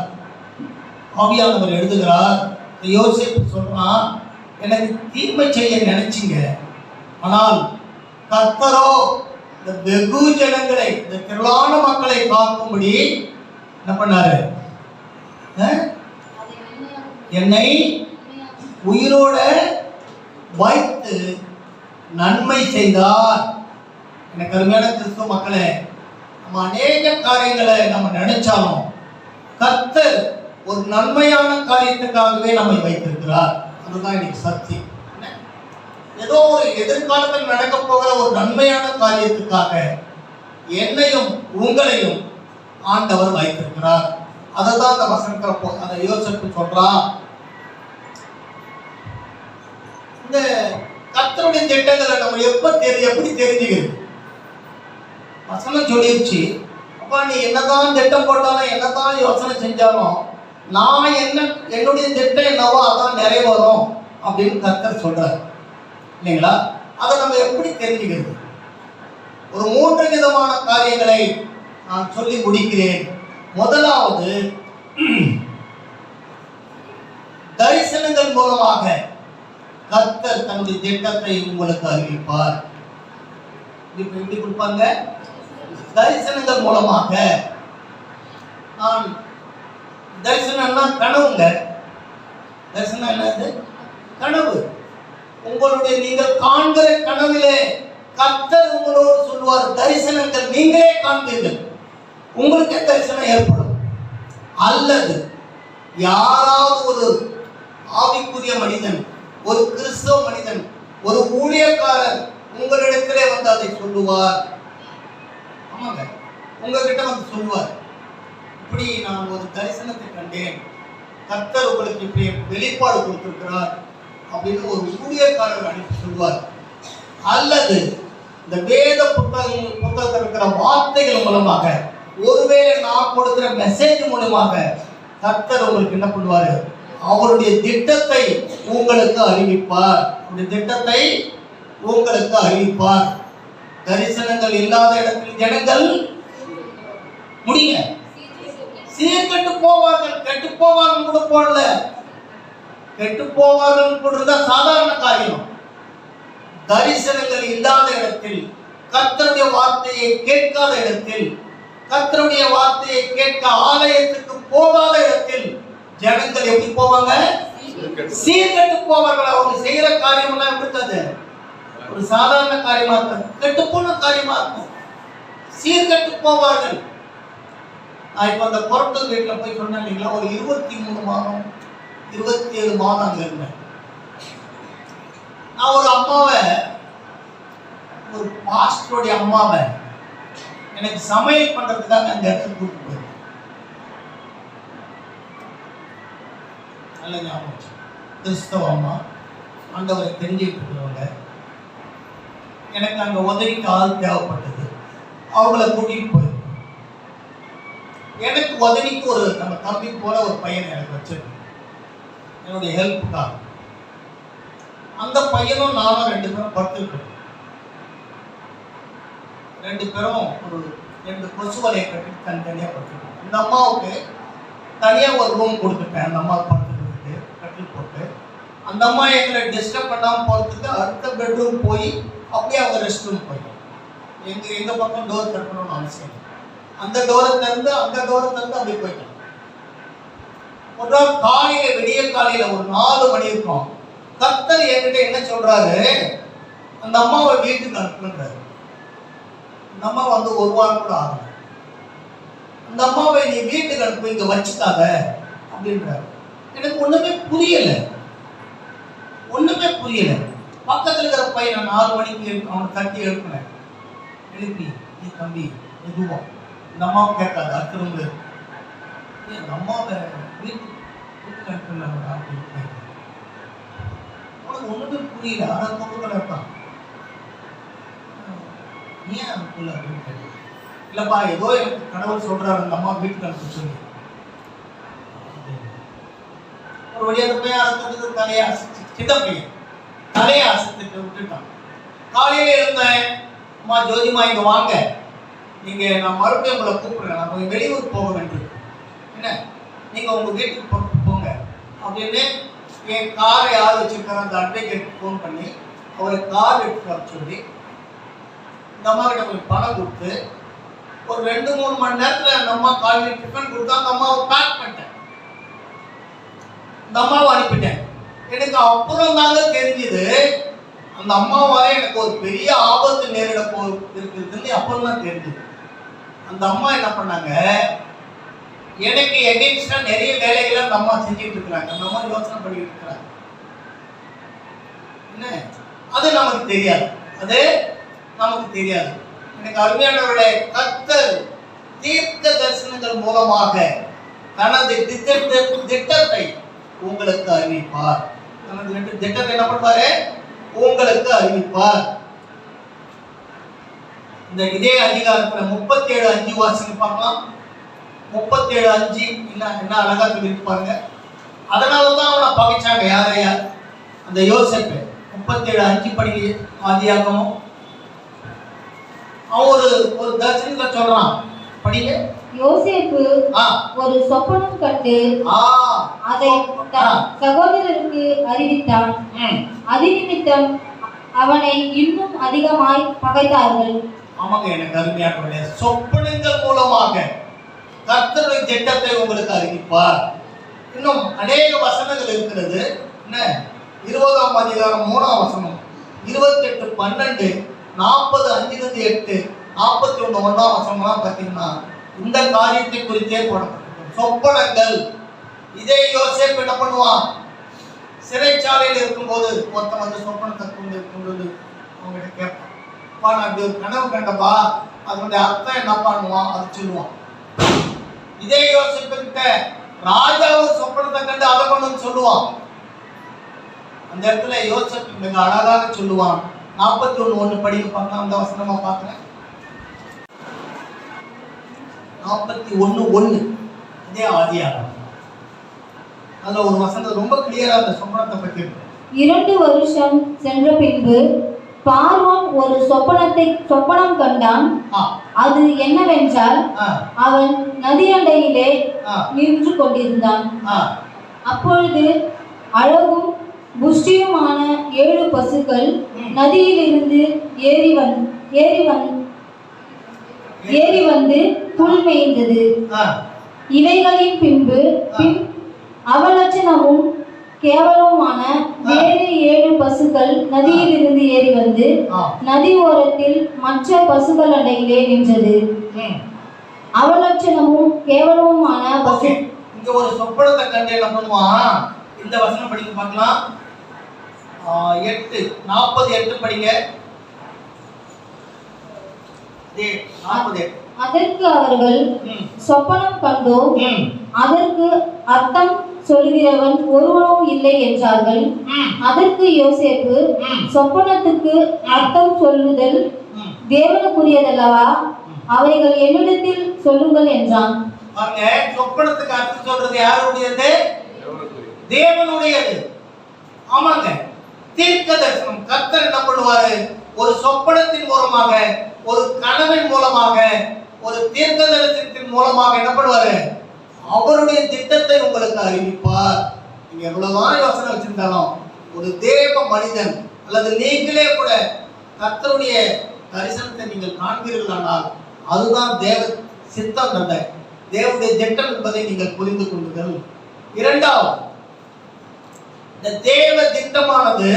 ஆவியானவர் எழுதுகிறார் யோசேப்பு சொல்றான் எனக்கு தீமை செய்ய நினைச்சிங்க ஆனால் கர்த்தரோ இந்த வெகு ஜனங்களை இந்த திரளான மக்களை காக்கும்படி என்ன பண்ணாரு என்னை உயிரோட வைத்து நன்மை செய்தார். எனக்கு அருமையான கிறிஸ்துவ மக்களே, நம்ம அநேக காரியங்களை நம்ம நினைச்சாலும் கர்த்தர் ஒரு நன்மையான காரியத்துக்காகவே நம்மை வைத்திருக்கிறார். அதுதான் இன்னைக்கு சத்தியம். ஏதோ ஒரு எதிர்காலத்தில் நடக்க போகிற ஒரு நன்மையான காரியத்துக்காக என்னையும் உங்களையும் ஆண்டவர் வைத்திருக்கிறார். அதை தான் அந்த வசனத்தை அந்த யோசேப்பு சொல்றான். இந்த கர்த்தருடைய திட்டங்களை நம்ம எப்படி தெரிஞ்சுக்கிறது? வசனம் சொல்லிருச்சு, அப்பா நீ என்னதான் திட்டம் போட்டாலும் என்னதான் யோசனை செஞ்சாலும் நான் என்னுடைய திட்டம் என்னவோ அதான் நிறைவேறும் அப்படின்னு கர்த்தர் சொல்றாரு இல்லைங்களா? அதை நம்ம எப்படி தெரிஞ்சுக்கிறது? ஒரு 3 விதமான காரியங்களை நான் சொல்லி முடிக்கிறேன். முதலாவது, தரிசனங்கள் மூலமாக கர்த்தர் தன்னுடைய திட்டத்தை உங்களுக்கு அறிவிப்பார். எப்படி கொடுப்பாங்க? தரிசனங்கள் மூலமாக. நான் தரிசனம்னா கனவுங்க. தரிசனம் என்னது? கனவு. உங்களுடைய நீங்கள் காண்கிற கனவிலே கர்த்தர் உங்களோடு சொல்வார். தரிசனங்கள் நீங்களே காண்பீர்கள், உங்களுக்கே தரிசனம் ஏற்படும். அல்லது யாராவது ஒரு ஆவிக்குரிய மனிதன், ஒரு கிறிஸ்தவ மனிதன், ஒரு ஊழியக்காரர் உங்களிடத்திலே வந்து அதை சொல்லுவார். ஆமாங்க, உங்ககிட்ட வந்து சொல்லுவார், இப்படி நான் ஒரு தரிசனத்தை கண்டேன், கர்த்தர் உங்களுக்கு இப்படி வெளிப்பாடு கொடுத்திருக்கிறார் அப்படின்னு ஒரு ஊழியக்காரர் அனுப்பி சொல்லுவார். அல்லது இந்த வேத புத்தகத்தில் இருக்கிற வார்த்தைகள் மூலமாக, ஒருவேளை நான் கொடுக்கிற மெசேஜ் மூலமாக கர்த்தர் உங்களுக்கு என்ன பண்ணுவாரு? அவருடைய திட்டத்தை உங்களுக்கு அறிவிப்பார். அவருடைய திட்டத்தை உங்களுக்கு அறிவிப்பார். தரிசனங்கள் இல்லாத இடத்தில் ஜனங்கள் முடியுங்க சீர்கெட்டு போவார்கள். கெட்டு போவார்கள் கூட போடல, கெட்டு போவார்கள் கூட சாதாரண காரியம். தரிசனங்கள் இல்லாத இடத்தில், கர்த்தருடைய வார்த்தையை கேட்காத இடத்தில், கர்த்தருடைய வார்த்தையை கேட்க ஆலயத்துக்கு போகாத இடத்தில் ஜனங்கள் எப்படி போவாங்க? சீர்கெட்டு போவார்கள். அவங்க செய்யற காரியம் எல்லாம் எப்படி இருக்காது? ஒரு சாதாரண காரியமா இருக்காது, கெட்டு போன காரியமா இருக்கும். சீர்கெட்டு போவார்கள். நான் இப்ப அந்த பொருட்கள் வீட்டுல போய் சொன்னேன் இல்லைங்களா, ஒரு 23 மாதம் 27 மாதம் அங்க இருந்தேன். நான் ஒரு அம்மாவை, ஒரு பாஸ்டருடைய அம்மாவை எனக்கு சமையல் பண்றதுக்காக அந்த இடத்துக்கு கூப்பிட்டு போயிருக்கேன். நல்ல ஞாபகம், கிறிஸ்தவ அம்மா, ஆண்டவரை தெரிஞ்சுக்கிட்டு இருக்கிறவங்க. எனக்கு அங்க உதவிக்கு ஆள் தேவைப்பட்டது, அவங்கள கூட்டிட்டு போயிருக்கேன். எனக்கு உதவிக்கு ஒரு நம்ம தம்பி போல ஒரு பையனை எனக்கு வச்சிருக்கேன் என்னுடைய ஹெல்ப்புக்காக. அந்த பையனும் நானும் 2 பேரும் படுத்துருக்கோம். 2 பேரும் ஒரு 2 கொசு வலையை கட்டிட்டு தனித்தனியாக படுத்துருக்கோம். இந்த அம்மாவுக்கு தனியாக ஒரு ரூம் கொடுத்துட்டேன், அந்த அம்மா படுத்துக்கிறதுக்கு கட்டில் போட்டு. அந்த அம்மா எங்களை டிஸ்டர்ப் பண்ணாமல் போகிறதுக்கு அடுத்த பெட்ரூம் போய் அப்படியே அவங்க ரெஸ்ட் ரூம் போயிடும். எந்த பக்கம் டோர் திறக்கணும்னு அவசியம் இல்லை. அந்த டோரை திறந்து அந்த டோரை திறந்து அப்படி போயிட்டோம். ஒரு நாள் காலையில, விடிய காலையில ஒரு 4 மணி இருக்கும், கர்த்தர் என்கிட்ட என்ன சொல்றாரு? அந்த அம்மாவை வீட்டுக்கு அனுப்புன்றாரு. அந்த அம்மா வந்து 1 வாரம் கூட ஆகல. அந்த அம்மாவை நீ வீட்டுக்கு அனுப்பு, இங்க வச்சுக்காத அப்படின்றாரு. எனக்கு ஒண்ணுமே புரியல. பக்கத்துல இருக்கிற பையனை 4 மணிக்கு அவனை தட்டி எழுப்பினேன். எழுப்பி, நீ தம்பி எதுவும் இந்த அம்மாவை கேட்காது, அர்த்தம் அந்த அம்மாவை வீட்டுக்கு அனுப்பிடலாம் அப்படின்னு உனக்கு ஒண்ணுமே புரியல. ஆனா கொண்டு இருப்பான், ஏன் அனுப்பல அப்படின்னு கேட்டு, இல்லப்பா ஏதோ எனக்கு கடவுள் சொல்றாரு அந்த அம்மா வீட்டுக்கு அனுப்ப சொல்லி. ஒரு வழியாக போய் அறுத்ததுக்கு தலையை அசைச்சு, சின்ன பையன் தலையை அசைத்துட்டு விட்டுட்டான். காலையில இருந்தேன், அம்மா ஜோதிமா இங்க வாங்க, நீங்க நான் மறுபடியும் உங்களை கூப்பிடுறேன், நான் வெளியூர் போக வேண்டும், என்ன நீங்க உங்க வீட்டுக்கு போங்க அப்படின்னு என் காரை யார் வச்சிருக்காரு அந்த அட்வொகேட் ஃபோன் பண்ணி அவரை கார் எடுத்து வர சொல்லி இந்த அம்மா கிட்ட போய் பணம் கொடுத்து ஒரு 2-3 மணி நேரத்தில் அந்த அம்மா காலையில் டிஃபன் கொடுத்தா அந்த அம்மாவை பேக் பண்ணிட்டேன், இந்த அம்மாவை அனுப்பிட்டேன். எனக்கு அப்புறம் தாங்க தெரிஞ்சுது அந்த அம்மாவால எனக்கு ஒரு பெரிய ஆபத்து நேரிட இருக்குதுன்னு அப்புறம் தான் தெரிஞ்சுது. அந்த அம்மா என்ன பண்ணாங்க, எனக்கு எகென்ஸ்டா நிறைய வேலைகளை அந்த அம்மா செஞ்சுட்டு இருக்கிறாங்க. அந்த அம்மா யோசனை பண்ணிட்டு இருக்கிறாங்க. என்ன அது நமக்கு தெரியாது. எனக்கு அருமையானவருடைய கர்த்தர் தீர்க்க தரிசனங்கள் மூலமாக தனது திட்டத்தை உங்களுக்கு அறிவிப்பார். தனது திட்டத்தை என்ன பண்ணுவாரு? உங்களுக்கு அறிவிப்பார். இந்த இதே அதிகாரத்துல 37:5 வாசிங்க பார்க்கலாம். 37:5 என்ன அழகா சொல்லிட்டு பாருங்க. அதனாலதான் அவனை பகைச்சாங்க. யாரையா? அந்த யோசேப்பு. 37:5 படிக்க ஆதியாகமம். அவன் ஒரு தரிசனத்தை சொல்றான். படிங்க. யோசேப்பு ஒரு சொப்பனம் கண்டு அதை சகோதரருக்கு அறிவித்தான். அது நிமித்தம் அவனை இன்னும் அதிகமாய் பகைத்தார்கள். ஆமாங்க, எனக்கு அருமையாக சொப்பனங்கள் மூலமாக கர்த்தருடைய திட்டத்தை உங்களுக்கு அறிவிப்பார். இன்னும் அநேக வசனங்கள் இருக்கிறது. என்ன? 20ஆம் அதிகாரம் 3ஆம் வசனம், 28, 12, 40, 5-8, 41, 1ஆம் வசனம்லாம் பார்த்தீங்கன்னா இந்த காரியத்தை குறித்தே போடப்பட்டிருக்கும். சொப்பனங்கள். இதே யோசேப்பு என்ன பண்ணுவான்? சிறைச்சாலையில் இருக்கும்போது ஒருத்தன் வந்து சொப்பனத்தை கொண்டு வந்து அவங்ககிட்ட கேட்பான். நான் அப்படி ஒரு கனவு கண்டப்பா, அதனுடைய அர்த்தம் என்ன பண்ணுவான்? அது சொல்லுவான். இதே யோசிப்பு கிட்ட ராஜா ஒரு சொப்பனத்தை கண்டு அதை கொண்டு வந்து சொல்லுவான். அந்த இடத்துல யோசிப்பு மிக அழகாக சொல்லுவான். 41:1 படிக்க பார்க்கலாம். அந்த வசனமா பார்க்கிறேன். 41:1 இதே ஆதியாகமம். அதுல ஒரு வசனம் ரொம்ப கிளியரா அந்த சொப்பனத்தை பத்தி இருக்கு. 2 வருஷம் சென்ற பின்பு பார்வோன் ஒரு சொப்பனம் கண்டான். அது என்னவென்றால், அவன் நதியண்டையிலே நின்று கொண்டிருந்தான். அப்பொழுது அழகும் புஷ்டியுமான 7 பசுக்கள் நதியிலிருந்து ஏறி வந்து புல் மேய்ந்தது. இவைகளின் பின் அவலட்சணமும் கேவலமான வேறு 7 பசுக்கள் நதியிலிருந்து ஏறி வந்து நதி ஓரத்தில் மற்ற பசுக்கள் அண்டையிலே நின்றது. அவலட்சணமும் கேவலமுமான பசு. இங்க ஒரு சொப்பனத்தை கண்டு என்ன பண்ணுவான்? இந்த வசனம் படிக்க பார்க்கலாம். 48 படிங்க. 48. அதற்கு அவர்கள், சொப்பனம் கண்டோம், அதற்கு அர்த்தம் சொல்கிறவன் ஒருவனும் இல்லை என்றார்கள். அதற்கு யோசேப்பு, சொப்பனத்துக்கு அர்த்தம் சொல்லுதல் தேவனுக்குரியதல்லவா? அவைகள் என்னிடத்தில் சொல்லுங்கள் என்றான். சொப்பனத்துக்கு அர்த்தம் சொல்றது யாருடையது? தேவனுடையது. ஆமாங்க, தீர்க்க தரிசனம். கர்த்தர் என்ன பண்ணுவாரு? ஒரு சொப்பனத்தின் மூலமாக, ஒரு கனவின் மூலமாக, ஒரு தீர்க்க தரிசனத்தின் மூலமாக என்ன பண்ணுவாரு? அவருடைய திட்டத்தை உங்களுக்கு அறிவிப்பார். நீங்க எவ்வளவுதான் யோசனை வச்சிருந்தாலும் ஒரு தேவ மனிதன் அல்லது நீங்களே கூட கர்த்தருடைய தரிசனத்தை நீங்கள் காண்பீர்களானால் அதுதான் தேவ சித்தம், அல்ல தேவனுடைய திட்டம் என்பதை நீங்கள் புரிந்து கொள்ளுங்கள். இரண்டாவது, இந்த தேவ திட்டமானது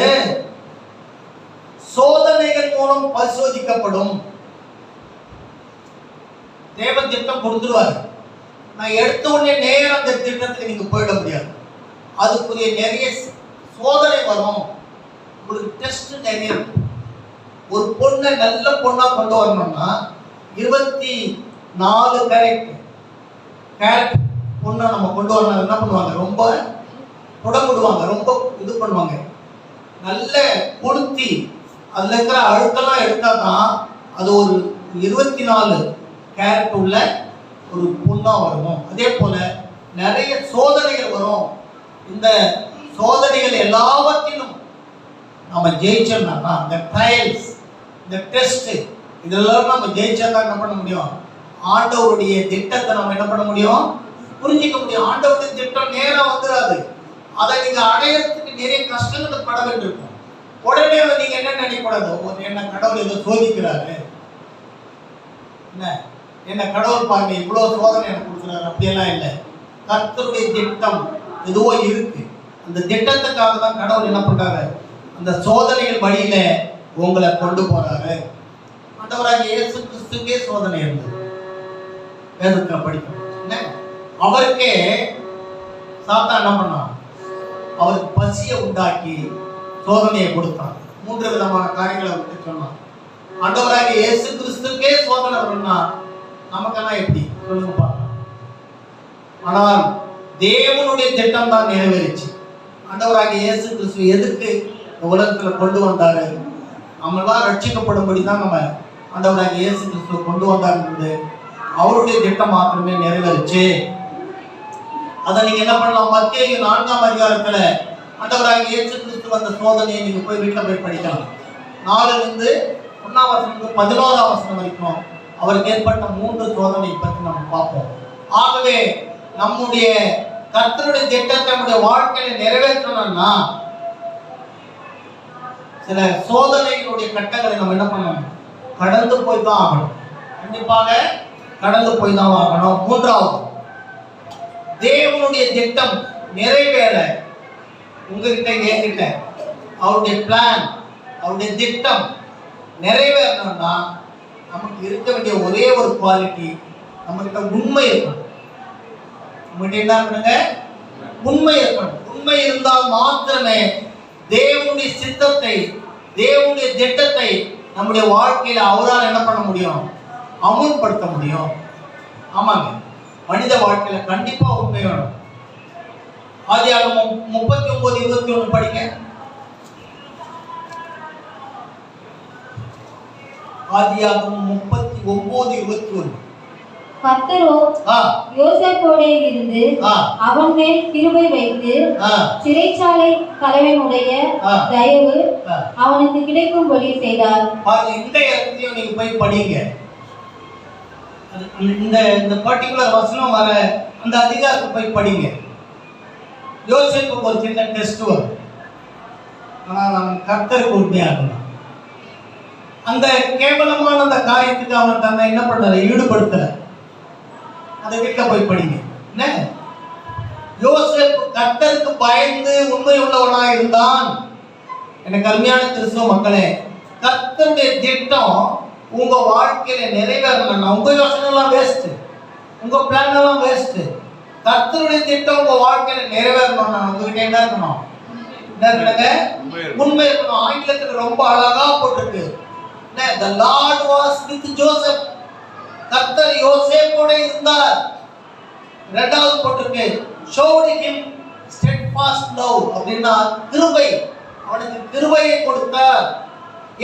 சோதனைகள் மூலம் பரிசோதிக்கப்படும். தேவ திட்டம் கொடுத்துருவாரு. நான் எடுத்த உடனே நேரம் அந்த திட்டத்துக்கு நீங்க போயிட முடியாது. அதுக்குரிய நிறைய சோதனை வரும். உங்களுக்கு டெஸ்ட் நிறைய. ஒரு பொண்ணை நல்ல பொண்ணா கொண்டு வரணும்னா 24 கேரட் பொண்ணை நம்ம கொண்டு வரணும். என்ன பண்ணுவாங்க? ரொம்ப புடமுடுவாங்க, ரொம்ப இது பண்ணுவாங்க, நல்ல கொளுத்தி அதுல இருக்கிற அழுக்கெல்லாம் எடுத்தா தான் அது ஒரு 24 கேரட் உள்ள ஒரு பொண்ணா வரும். அதே போல நிறைய சோதனைகள் வரும். இந்த சோதனைகள் எல்லாவற்றிலும் நம்ம ஜெயிச்சோம்னா, இந்த ட்ரையல்ஸ், இந்த டெஸ்ட், இதெல்லாம் நம்ம ஜெயிச்சா தான் என்ன பண்ண முடியும்? ஆண்டவருடைய திட்டத்தை நம்ம என்ன பண்ண முடியும்? புரிஞ்சிக்க முடியும். ஆண்டவருடைய திட்டம் நேரா வந்துடாது. அதை நீங்க அடையறதுக்கு நிறைய கஷ்டங்கள் பட வேண்டியிருக்கும். உடனே நீங்க என்ன நினைக்கூடாது? என்ன கடவுள் ஏதோ சோதிக்கிறாரு, என்ன கடவுள் பாருங்க இவ்வளவு சோதனை எனக்கு கொடுக்குறாரு, அப்படியெல்லாம் இல்லை. கர்த்தருடைய திட்டம் எதுவோ இருக்கு. அந்த திட்டத்துக்காக தான் கடவுள் என்ன பண்றாரு? அந்த சோதனைகள் வழியில உங்களை கொண்டு போறாரு. ஆண்டவராக இயேசு கிறிஸ்துக்கே சோதனை இருந்தது. வேதத்துல படிக்கணும். அவருக்கே சாத்தான் என்ன பண்ணான்? அவருக்கு பசியை உண்டாக்கி சோதனையை கொடுத்தான். 3 விதமான காரியங்களை அவருக்கு சொன்னான். ஆண்டவராக இயேசு கிறிஸ்துக்கே சோதனை வரும்னா நமக்கெல்லாம் எப்படி சொல்லுங்க பார்க்கலாம். ஆனால் தேவனுடைய திட்டம் தான் நிறைவேறிச்சு. ஆண்டவராகிய இயேசு கிறிஸ்து எதுக்கு இந்த உலகத்துல கொண்டு வந்தாரு? நம்மளாம் ரட்சிக்கப்படும்படி தான் நம்ம ஆண்டவராகிய இயேசு கிறிஸ்துவ கொண்டு வந்தாருன்றது அவருடைய திட்டம் மாத்திரமே நிறைவேறுச்சு. அதை நீங்க என்ன பண்ணலாம்? மத்தேயு 4ஆம் அதிகாரத்துல ஆண்டவராகிய இயேசு கிறிஸ்து வந்த சோதனையை நீங்க போய் வீட்டுல போய் படிக்கலாம். 4லிருந்து 1 11 வரைக்கும் அவருக்கு ஏற்பட்ட 3 சோதனை பற்றி நம்ம பார்ப்போம். ஆகவே நம்முடைய கர்த்தருடைய திட்டத்தை நம்முடைய வாழ்க்கையில நிறைவேற்றணும்னா சில சோதனைகளுடைய கட்டங்களை நம்ம என்ன பண்ணணும்? கடந்து போய் தான் ஆகணும். கண்டிப்பாக கடந்து போய் தான் ஆகணும். 3வது, தேவனுடைய திட்டம் நிறைவேற உங்ககிட்ட என்கிட்ட அவருடைய பிளான், அவருடைய திட்டம் நிறைவேறணும்னா நமக்கு இருக்க வேண்டிய ஒரே ஒரு குவாலிட்டி, நம்மகிட்ட உண்மை இருக்கணும். நம்மகிட்ட என்ன பண்ணுங்க? உண்மை இருக்கணும். உண்மை இருந்தால் மாத்திரமே தேவனுடைய சித்தத்தை, தேவனுடைய திட்டத்தை நம்முடைய வாழ்க்கையில அவரால் என்ன பண்ண முடியும்? அமுல்படுத்த முடியும். ஆமாங்க, மனித வாழ்க்கையில கண்டிப்பா உண்மை வேணும். ஆதியாகமம் 39:21 படிங்க. ஆதியாகமம் 39:21. கர்த்தரோ யோசேப்போடே இருந்து அவன் மேல் கிருபை வைத்து சிறைச்சாலை தலைவனுடைய தயவு அவனுக்கு கிடைக்கும்படி செய்தார். இந்த இடத்தையும் நீங்க போய் படிங்க. இந்த பர்டிகுலர் வசனம் வர அந்த அதிகாரத்தை போய் படிங்க. யோசேப்புக்கு ஒரு சின்ன டெஸ்ட் வரும். ஆனால் அவன் கர்த்தருக்கு உண்மையாகணும். அந்த கேவலமான அந்த காரியத்துக்கு அவன் தன்னை என்ன பண்ணல? ஈடுபடுத்தல. அதை வீட்டுல போய் படிங்க. என்ன யோசேப்பு கர்த்தருக்கு பயந்து உண்மை உள்ளவனா இருந்தான். எனக்கு அருமையான கிறிஸ்தவ மக்களே, கர்த்தருடைய திட்டம் உங்க வாழ்க்கையில நிறைவேறணும்னா உங்க யோசனை எல்லாம் வேஸ்ட், உங்க பிளான் எல்லாம் வேஸ்ட். கர்த்தருடைய திட்டம் உங்க வாழ்க்கையில நிறைவேறணும்னா உங்ககிட்ட என்ன இருக்கணும்? என்ன இருக்கணுங்க? உண்மை இருக்கணும். ஆங்கிலத்துல ரொம்ப அழகா போட்டிருக்கு. The Lord was with Joseph. கர்த்தர் யோசேப்போட இருந்தார். 2வது போட்டிருக்கு showed him steadfast love. அப்படின்னா கிருபை, அவனுக்கு கிருபையை கொடுத்தார்.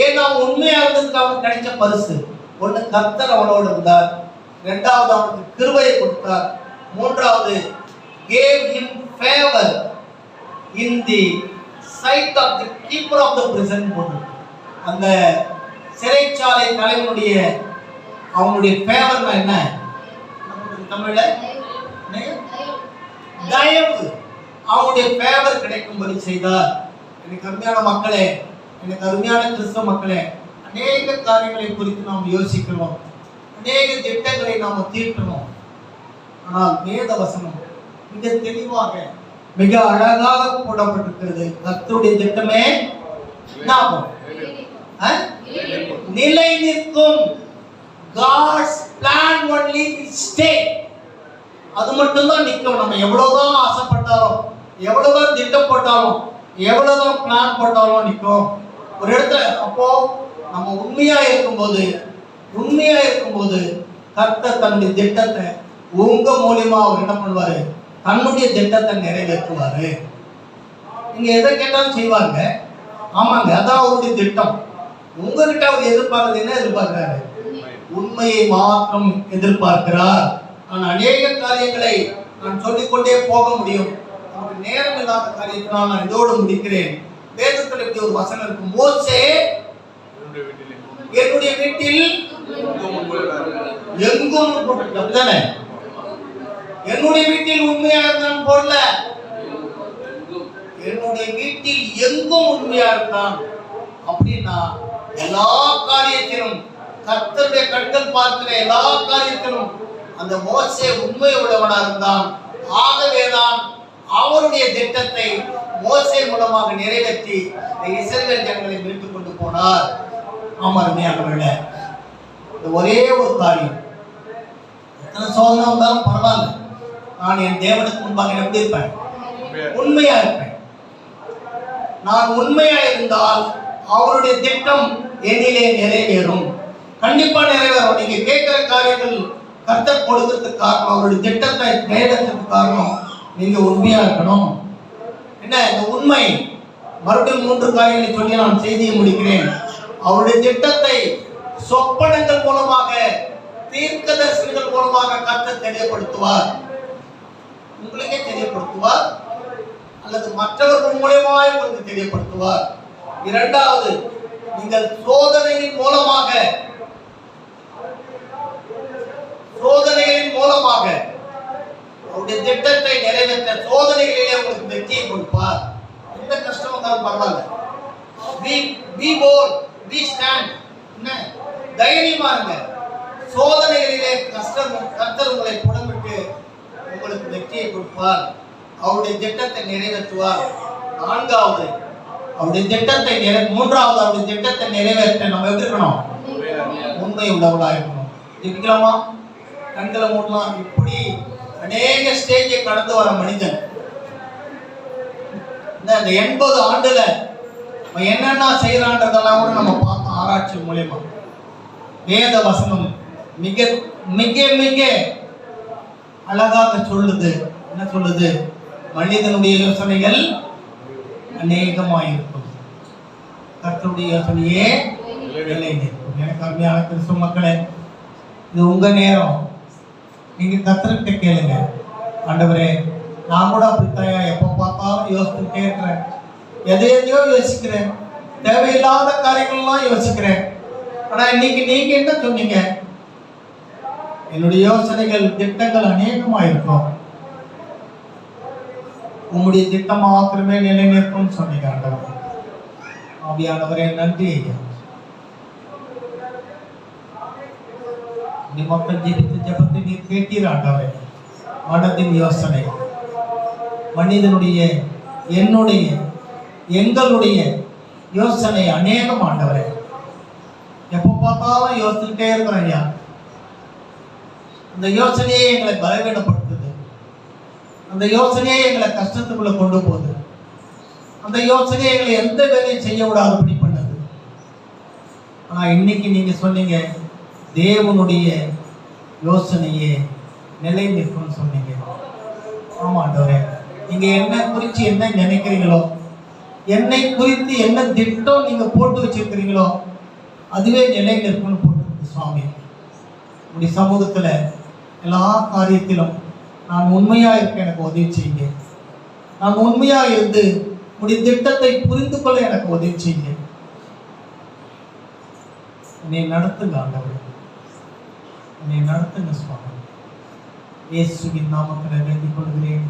ஏன்னா உண்மையா இருந்ததுக்கு அவனுக்கு கிடைச்ச பரிசு. ஒண்ணு, கர்த்தர் அவனோடு இருந்தார். 2வது, அவனுக்கு கிருபையை கொடுத்தார். 3வது, gave him favor in the sight of the keeper of the prison. அந்த சிறைச்சாலை தலைவனுடைய அவனுடைய ஃபேவர்னா என்ன? தமிழ்ல தயவு. அவனுடைய ஃபேவர் கிடைக்கும்படி செய்தார். எனக்கு அருமையான மக்களே, எனக்கு அருமையான கிறிஸ்தவ மக்களே, அநேக காரியங்களை குறித்து நாம் யோசிக்கிறோம், அநேக திட்டங்களை நாம் தீர்க்கணும். ஆனால் வேத வசனம் மிக தெளிவாக, மிக அழகாக போடப்பட்டிருக்கிறது. கர்த்தருடைய திட்டமே நிலை நிற்கும். God's plan only will stay. அது மட்டும் தான் நிற்கும். நம்ம எவ்வளவுதான் ஆசைப்பட்டாலும், எவ்வளவுதான் திட்டம் போட்டாலும், எவ்வளவுதான் பிளான் போட்டாலும் நிற்கும் ஒரு இடத்துல. அப்போ நம்ம உண்மையா இருக்கும்போது கர்த்தர் தன்னுடைய திட்டத்தை உங்க மூலியமா அவர் என்ன பண்ணுவாரு? தன்னுடைய திட்டத்தை நிறைவேற்றுவாரு. நீங்க எதை கேட்டாலும் செய்வாங்க. ஆமாங்க, அதான் அவருடைய திட்டம். உங்ககிட்ட அவர் எதிர்பார்க்கறது என்ன? எதிர்பார்க்கிறாரு உண்மையை மாத்திரம் எதிர்பார்க்கிறார். நான் அநேக காரியங்களை நான் சொல்லிக்கொண்டே போக முடியும். நமக்கு நேரம் இல்லாத காரியத்தினால் நான் இதோடு முடிக்கிறேன். வேதத்தில் இப்படி ஒரு வசனம் இருக்கு. மோசே என்னுடைய வீட்டில் எங்கும், அப்படிதானே? என்னுடைய வீட்டில் உண்மையா இருந்தான் போடல, என்னுடைய வீட்டில் எங்கும் உண்மையா இருந்தான். அப்படின்னா எல்லா காரியத்திலும், கர்த்தருடைய கண்கள் பார்க்கிற எல்லா காரியத்திலும் அந்த மோசே உண்மை உள்ளவனா இருந்தான். ஆகவேதான் அவருடைய திட்டத்தை மோசே மூலமாக நிறைவேற்றி இஸ்ரவேல் ஜனங்களை மீட்டுக் கொண்டு போனார். ஆமாருமையானவர்களே, ஒரே ஒரு காரியம், எத்தனை சோதனை வந்தாலும் பரவாயில்ல, நான் என் தேவனுக்கு முன்பாக எப்படி இருப்பேன்? உண்மையா இருப்பேன். நான் உண்மையா இருந்தால் அவருடைய திட்டம் என்னிலே நிறைவேறும். கண்டிப்பா நிறைவேறும். நீங்க கேட்கிற காரியங்கள் கர்த்தர் கொடுக்கிறதுக்கு காரணம், அவருடைய திட்டத்தை நிறைவேற்றதுக்கு காரணம் நீங்க உண்மையா இருக்கணும். என்ன இந்த உண்மை? மறுபடியும் 3 காரியங்களை சொல்லி நான் செய்தியை முடிக்கிறேன். அவருடைய திட்டத்தை சொப்பனங்கள் மூலமாக, தீர்க்கதரிசனங்கள் மூலமாக கர்த்தர் தெரியப்படுத்துவார். உங்களுக்கே தெரியப்படுத்துவார் அல்லது மற்றவர்கள் மூலமாய் உங்களுக்கு தெரியப்படுத்துவார். இரண்டாவது, நீங்கள் சோதனையின் மூலமாக அவருடைய திட்டத்தை நிறைவேற்ற சோதனைகளிலே உங்களுக்கு வெற்றியை கொடுப்பார். எந்த கஷ்டம் வந்தாலும் பரவாயில்ல, be bold, be stand. என்ன தைரியமா இருங்க. சோதனைகளிலே கர்த்தர் உங்களை புடமிட்டு உங்களுக்கு வெற்றியை கொடுப்பார். அவருடைய திட்டத்தை நிறைவேற்றுவார். நான்காவது, அவருடைய திட்டத்தை மூன்றாவது, அவருடைய திட்டத்தை நிறைவேற்ற நம்ம எப்படி இருக்கணும்? உண்மை உள்ளவர்களா இருக்கணும். ஜெபிக்கலாமா? கண்களை மூடலாம். இப்படி அநேக ஸ்டேஜை கடந்து வர மனிதன் இந்த 80 ஆண்டுல என்னென்ன செய்யறான்றதெல்லாம் கூட நம்ம பார்த்தோம். ஆராய்ச்சி மூலமா வேத வசனம் மிக மிக மிக அழகாக சொல்லுது. என்ன சொல்லுது? மனிதனுடைய யோசனைகள் அநேகமாயிருக்கும், கர்த்தருடைய யோசனையே நிலை நிற்கும். எனக்கு அருமையான கிறிஸ்துவ மக்களே, இது உங்க நேரம். நீங்க கர்த்தர்கிட்ட கேளுங்க, ஆண்டவரே நான் கூட அப்படித்தாயா எப்போ பார்த்தாலும் யோசிச்சுட்டே இருக்கிறேன், எதையோ யோசிக்கிறேன், தேவையில்லாத காரியங்கள்லாம் யோசிக்கிறேன். ஆனா இன்னைக்கு நீங்க என்ன சொன்னீங்க? என்னுடைய யோசனைகள் திட்டங்கள் அநேகமாயிருக்கும், உங்களுடைய திட்டம் மாத்திரமே நிலை நிற்கும் சொன்னீங்க. ஆண்டவர் ஆவியானவரே நன்றி ஐயா. மக்கள் ஜெபித்த ஜெபத்தை நீர் கேட்டீர் ஆண்டவரே. மனதின் யோசனை, மனிதனுடைய, என்னுடைய, எங்களுடைய யோசனை அநேகம் ஆண்டவரே. எப்போ பார்த்தாலும் யோசிச்சுட்டே இருக்கிறோம் ஐயா. அந்த யோசனையே எங்களை பலவீனப்படுத்துது, அந்த யோசனையே எங்களை கஷ்டத்துக்குள்ள கொண்டு போகுது, அந்த யோசனையை எங்களை எந்த வேலையும் செய்ய விடாதபடி பண்ணுது. ஆனா இன்னைக்கு நீங்க சொன்னீங்க, தேவனுடைய யோசனையே நிலை நிற்கும் சொன்னீங்க. ஆமா ஆண்டவரே, நீங்க என்ன குறித்து என்ன நினைக்கிறீங்களோ, என்னை குறித்து என்ன திட்டம் நீங்க போட்டு வச்சிருக்கிறீங்களோ அதுவே நிலை நிற்கும்னு போட்டு சுவாமி. உங்களுடைய சமூகத்துல எல்லா காரியத்திலும் நான் உண்மையா இருக்க எனக்கு உதவி செய்யுங்க. நான் உண்மையா இருந்து உங்களுடைய திட்டத்தை புரிந்து கொள்ள எனக்கு உதவி செய்யுங்க. என்னை நடத்துங்க ஆண்டவரே, என்னை நடத்துங்க சுவாமி. இயேசுவின் நாமத்தில் வேண்டிக் கொள்கிறேன்.